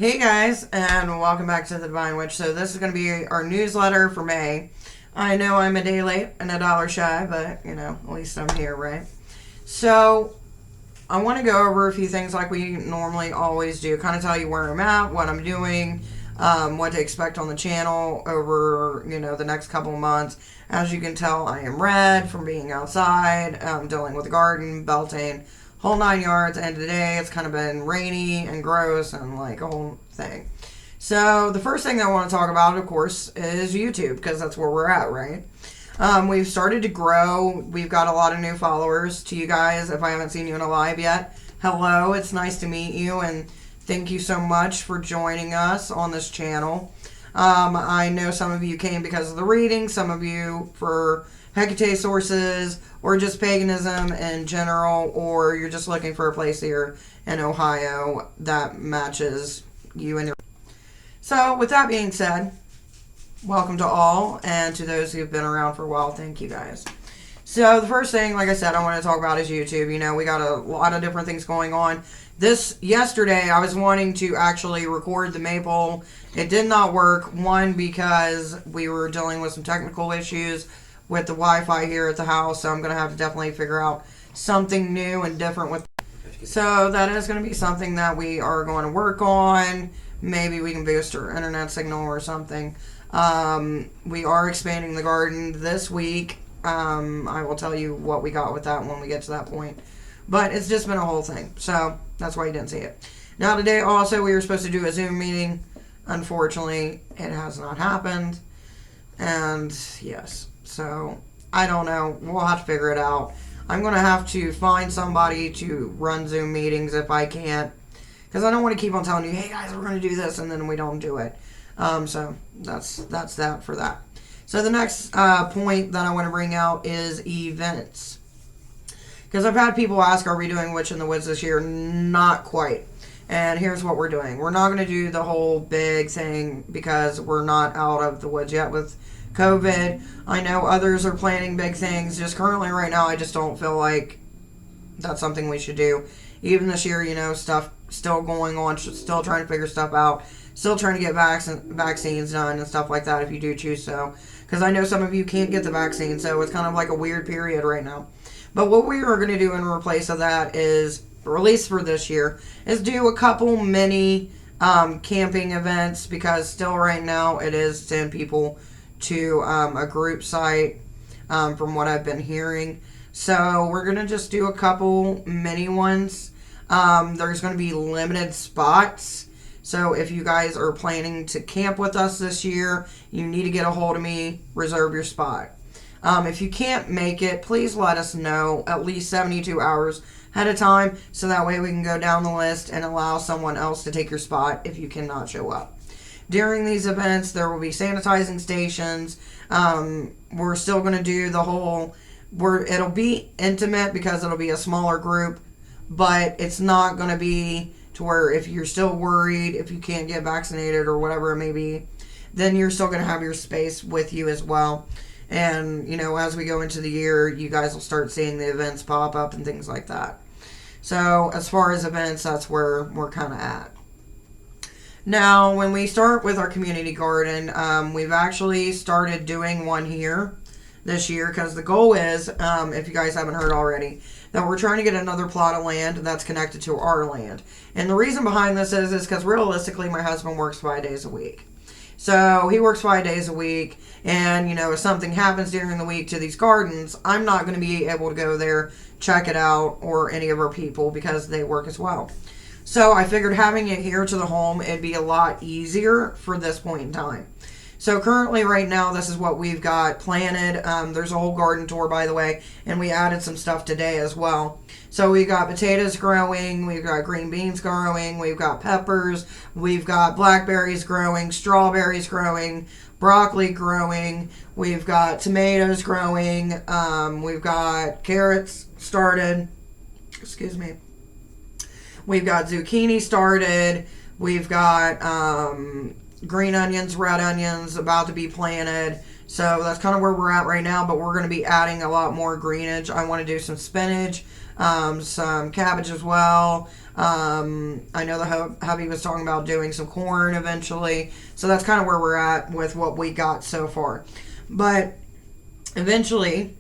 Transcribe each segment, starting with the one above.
Hey guys, and welcome back to the Devine Witch. So this is going to be our newsletter for May. I know I'm a day late and a dollar shy, but at least I'm here, right? So I want to go over a few things like we normally always do. Kind of tell you where I'm at, what I'm doing, what to expect on the channel over the next couple of months. As you can tell, I am red from being outside, dealing with the garden, belting, whole 9 yards. And today it's kind of been rainy and gross and like a whole thing. So the first thing I want to talk about, of course, is YouTube, because that's where we're at, right? We've started to grow. We've got a lot of new followers. To you guys, if I haven't seen you in a live yet, hello, it's nice to meet you, and thank you so much for joining us on this channel. I know some of you came because of the reading, some of you for Hecate sources, or just paganism in general, or you're just looking for a place here in Ohio that matches you and your... So, with that being said, welcome to all, and to those who've been around for a while, thank you guys. So, the first thing, like I said, I want to talk about is YouTube. We got a lot of different things going on. Yesterday, I was wanting to actually record the Maple. It did not work. One, because we were dealing with some technical issues with the Wi-Fi here at the house, so I'm going to have to definitely figure out something new and different with. So that is going to be something that we are going to work on. Maybe we can boost our internet signal or something. We are expanding the garden this week. I will tell you what we got with that when we get to that point. But it's just been a whole thing, so that's why you didn't see it. Now today also we were supposed to do a Zoom meeting. Unfortunately, it has not happened. And yes, so I don't know. We'll have to figure it out. I'm going to have to find somebody to run Zoom meetings if I can't. Because I don't want to keep on telling you, hey guys, we're going to do this, and then we don't do it. So that's that for that. So the next point that I want to bring out is events. Because I've had people ask, are we doing Witch in the Woods this year? Not quite. And here's what we're doing. We're not going to do the whole big thing because we're not out of the woods yet with COVID. I know others are planning big things. Just currently right now, I just don't feel like that's something we should do. Even this year, stuff still going on, still trying to figure stuff out, still trying to get vaccines done and stuff like that if you do choose so. Because I know some of you can't get the vaccine, so it's kind of like a weird period right now. But what we are going to do in replace of that is, or at least for this year, is do a couple mini camping events, because still right now it is 10 people to a group site from what I've been hearing. So we're going to just do a couple mini ones. There's going to be limited spots. So if you guys are planning to camp with us this year, you need to get a hold of me, reserve your spot. If you can't make it, please let us know at least 72 hours ahead of time, so that way we can go down the list and allow someone else to take your spot if you cannot show up. During these events, there will be sanitizing stations. We're still going to do the whole... it'll be intimate because it'll be a smaller group, but it's not going to be to where if you're still worried, if you can't get vaccinated or whatever it may be, then you're still going to have your space with you as well. And, as we go into the year, you guys will start seeing the events pop up and things like that. So, as far as events, that's where we're kind of at. Now, when we start with our community garden, we've actually started doing one here this year, because the goal is, if you guys haven't heard already, that we're trying to get another plot of land that's connected to our land. And the reason behind this is because realistically, my husband works 5 days a week. So he works 5 days a week, and if something happens during the week to these gardens, I'm not going to be able to go there, check it out, or any of our people, because they work as well. So I figured having it here to the home, it'd be a lot easier for this point in time. So currently right now, this is what we've got planted. There's a whole garden tour, by the way, and we added some stuff today as well. So we got potatoes growing, we've got green beans growing, we've got peppers, we've got blackberries growing, strawberries growing, broccoli growing, we've got tomatoes growing, we've got carrots started, excuse me, we've got zucchini started, we've got green onions, red onions about to be planted. So that's kind of where we're at right now, but we're going to be adding a lot more greenage. I want to do some spinach. some cabbage as well. I know the hubby was talking about doing some corn eventually. So that's kind of where we're at with what we got so far. But eventually,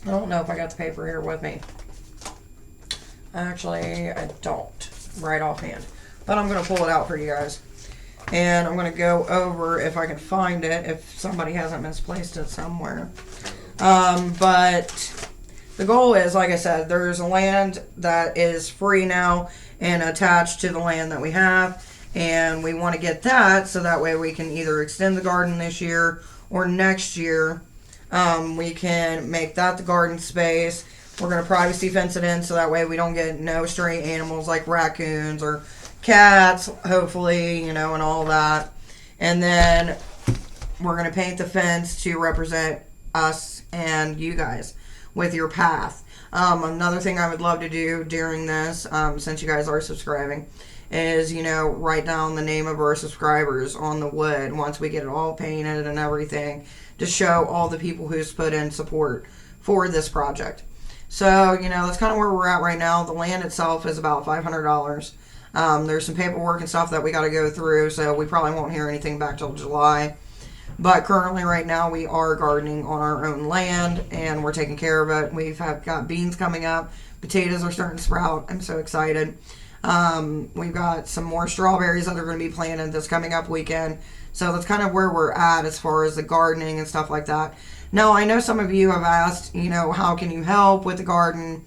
I don't know if I got the paper here with me. Actually, I don't right offhand. But I'm going to pull it out for you guys. And I'm going to go over, if I can find it, if somebody hasn't misplaced it somewhere. But the goal is, like I said, there's a land that is free now and attached to the land that we have. And we want to get that so that way we can either extend the garden this year or next year. We can make that the garden space. We're going to privacy fence it in so that way we don't get no stray animals like raccoons or cats, hopefully, and all that. And then we're going to paint the fence to represent us and you guys with your path. Another thing I would love to do during this, since you guys are subscribing, is, write down the name of our subscribers on the wood once we get it all painted and everything to show all the people who's put in support for this project. So, that's kind of where we're at right now. The land itself is about $500. There's some paperwork and stuff that we got to go through, so we probably won't hear anything back till July. But currently, right now, we are gardening on our own land, and we're taking care of it. We've got beans coming up. Potatoes are starting to sprout. I'm so excited. We've got some more strawberries that are going to be planted this coming up weekend. So that's kind of where we're at as far as the gardening and stuff like that. Now, I know some of you have asked, how can you help with the garden?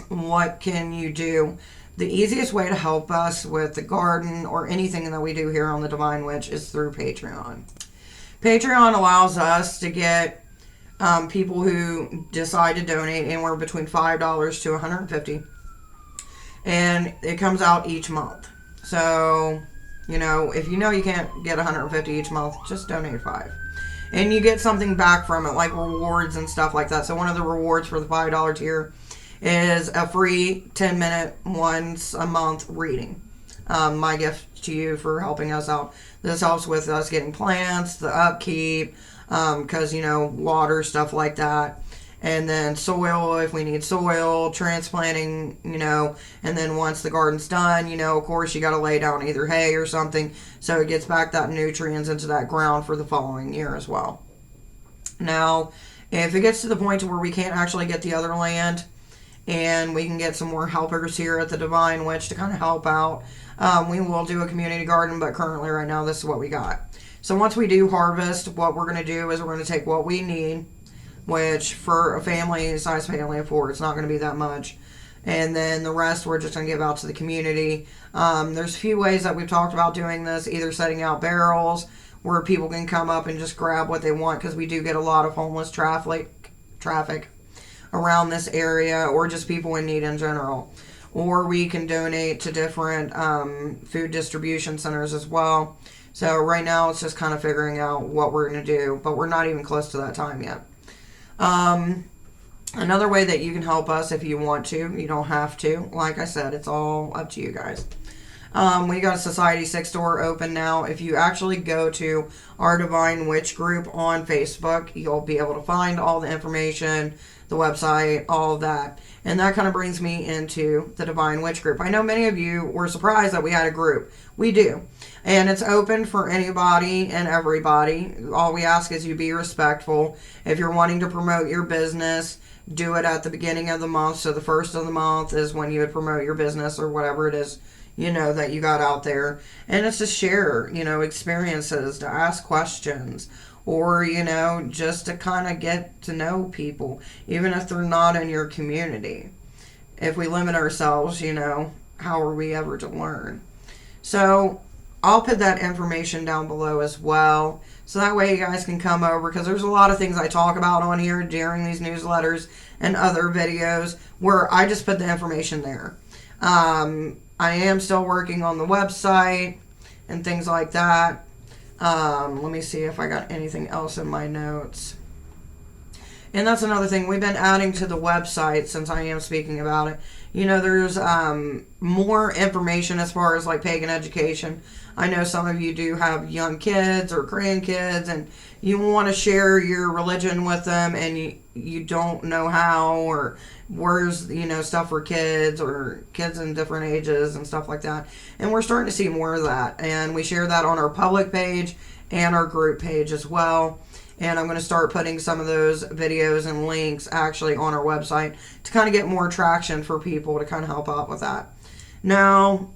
What can you do? The easiest way to help us with the garden or anything that we do here on the Devine Witch is through Patreon. Patreon allows us to get people who decide to donate anywhere between $5 to $150, and it comes out each month. So, if you can't get $150 each month, just donate $5. And you get something back from it, like rewards and stuff like that. So one of the rewards for the $5 tier is a free 10-minute once a month reading. My gift to you for helping us out. This helps with us getting plants, the upkeep, because, water, stuff like that. And then soil, if we need soil, transplanting, and then once the garden's done, of course, you got to lay down either hay or something so it gets back that nutrients into that ground for the following year as well. Now, if it gets to the point to where we can't actually get the other land, and we can get some more helpers here at the Devine Witch to kind of help out, we will do a community garden, but currently right now this is what we got. So once we do harvest, what we're going to do is we're going to take what we need, which for a size family of 4, it's not going to be that much, and then the rest we're just going to give out to the community. There's a few ways that we've talked about doing this, either setting out barrels where people can come up and just grab what they want, because we do get a lot of homeless traffic around this area, or just people in need in general. Or we can donate to different food distribution centers as well. So right now it's just kind of figuring out what we're going to do, but we're not even close to that time yet. Another way that you can help us if you want to, you don't have to. Like I said, it's all up to you guys. We got a Society 6 store open now. If you actually go to our Devine Witch group on Facebook, you'll be able to find all the information, the website, all of that. And that kind of brings me into the Devine Witch group. I know many of you were surprised that we had a group. We do. And it's open for anybody and everybody. All we ask is you be respectful. If you're wanting to promote your business, do it at the beginning of the month. So the first of the month is when you would promote your business or whatever it is, that you got out there. And it's to share, experiences, to ask questions, or, just to kind of get to know people, even if they're not in your community. If we limit ourselves, how are we ever to learn? So I'll put that information down below as well. So that way you guys can come over, because there's a lot of things I talk about on here during these newsletters and other videos where I just put the information there. I am still working on the website and things like that. Let me see if I got anything else in my notes. And that's another thing. We've been adding to the website, since I am speaking about it. there's more information as far as like pagan education. I know some of you do have young kids or grandkids, and you want to share your religion with them, and you don't know how, or where's stuff for kids or kids in different ages and stuff like that. And we're starting to see more of that, and we share that on our public page and our group page as well. And I'm going to start putting some of those videos and links actually on our website to kind of get more traction for people to kind of help out with that. Now,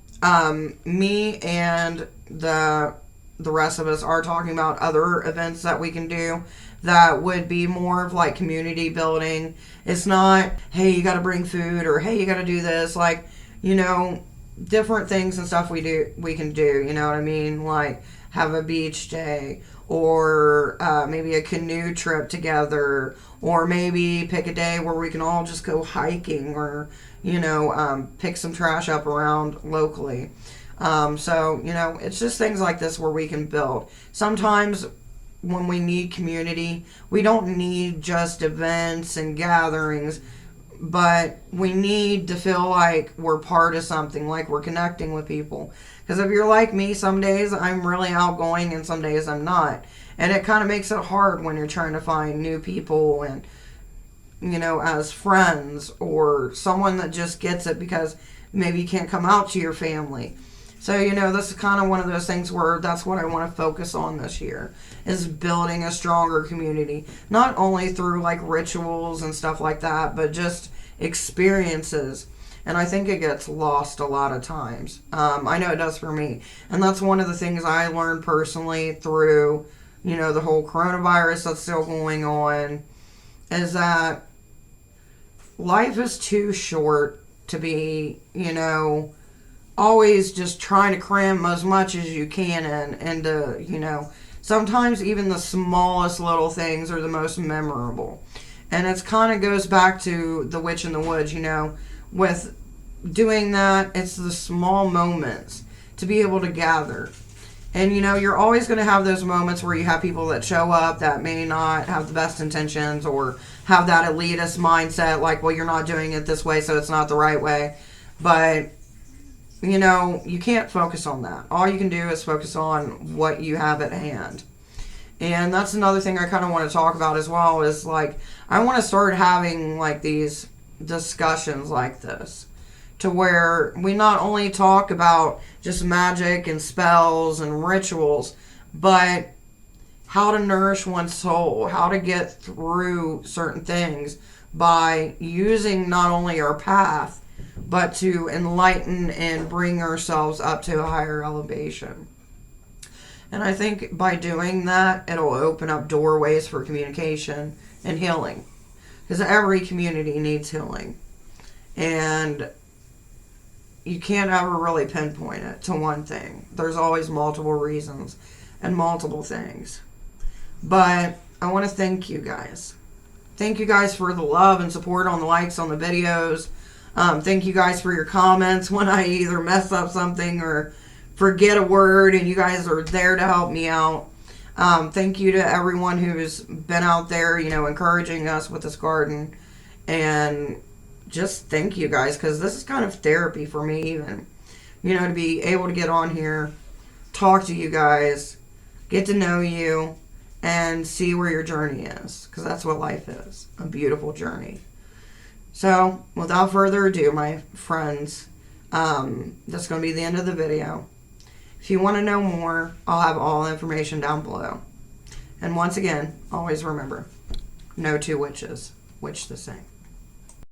me and the rest of us are talking about other events that we can do that would be more of like community building. It's not, hey, you got to bring food, or hey, you got to do this. Like, different things and stuff we can do. You know what I mean? Like have a beach day, or maybe a canoe trip together, or maybe pick a day where we can all just go hiking, or pick some trash up around locally. So it's just things like this where we can build. Sometimes when we need community, we don't need just events and gatherings, but we need to feel like we're part of something, like we're connecting with people. Because if you're like me, some days I'm really outgoing and some days I'm not. And it kind of makes it hard when you're trying to find new people and, as friends, or someone that just gets it because maybe you can't come out to your family. So, this is kind of one of those things where that's what I want to focus on this year, is building a stronger community. Not only through like rituals and stuff like that, but just experiences. And I think it gets lost a lot of times. I know it does for me. And that's one of the things I learned personally through, the whole coronavirus that's still going on, is that life is too short to be, always just trying to cram as much as you can in, and sometimes even the smallest little things are the most memorable. And it's kind of goes back to the witch in the woods, with doing that, it's the small moments to be able to gather. And you're always going to have those moments where you have people that show up that may not have the best intentions, or have that elitist mindset, like, well, you're not doing it this way, so it's not the right way. But you can't focus on that. All you can do is focus on what you have at hand. And that's another thing I kind of want to talk about as well, is like, I want to start having like these discussions like this, to where we not only talk about just magic and spells and rituals, but how to nourish one's soul, how to get through certain things by using not only our path, but to enlighten and bring ourselves up to a higher elevation. And I think by doing that, it'll open up doorways for communication and healing. Because every community needs healing. And you can't ever really pinpoint it to one thing. There's always multiple reasons and multiple things. But I want to thank you guys. Thank you guys for the love and support on the likes on the videos. Thank you guys for your comments when I either mess up something or forget a word, and you guys are there to help me out. Thank you to everyone who's been out there, encouraging us with this garden. And just thank you guys, because this is kind of therapy for me even. To be able to get on here, talk to you guys, get to know you, and see where your journey is. Because that's what life is, a beautiful journey. So, without further ado, my friends, that's going to be the end of the video. If you want to know more, I'll have all the information down below. And once again, always remember, no two witches witch the same.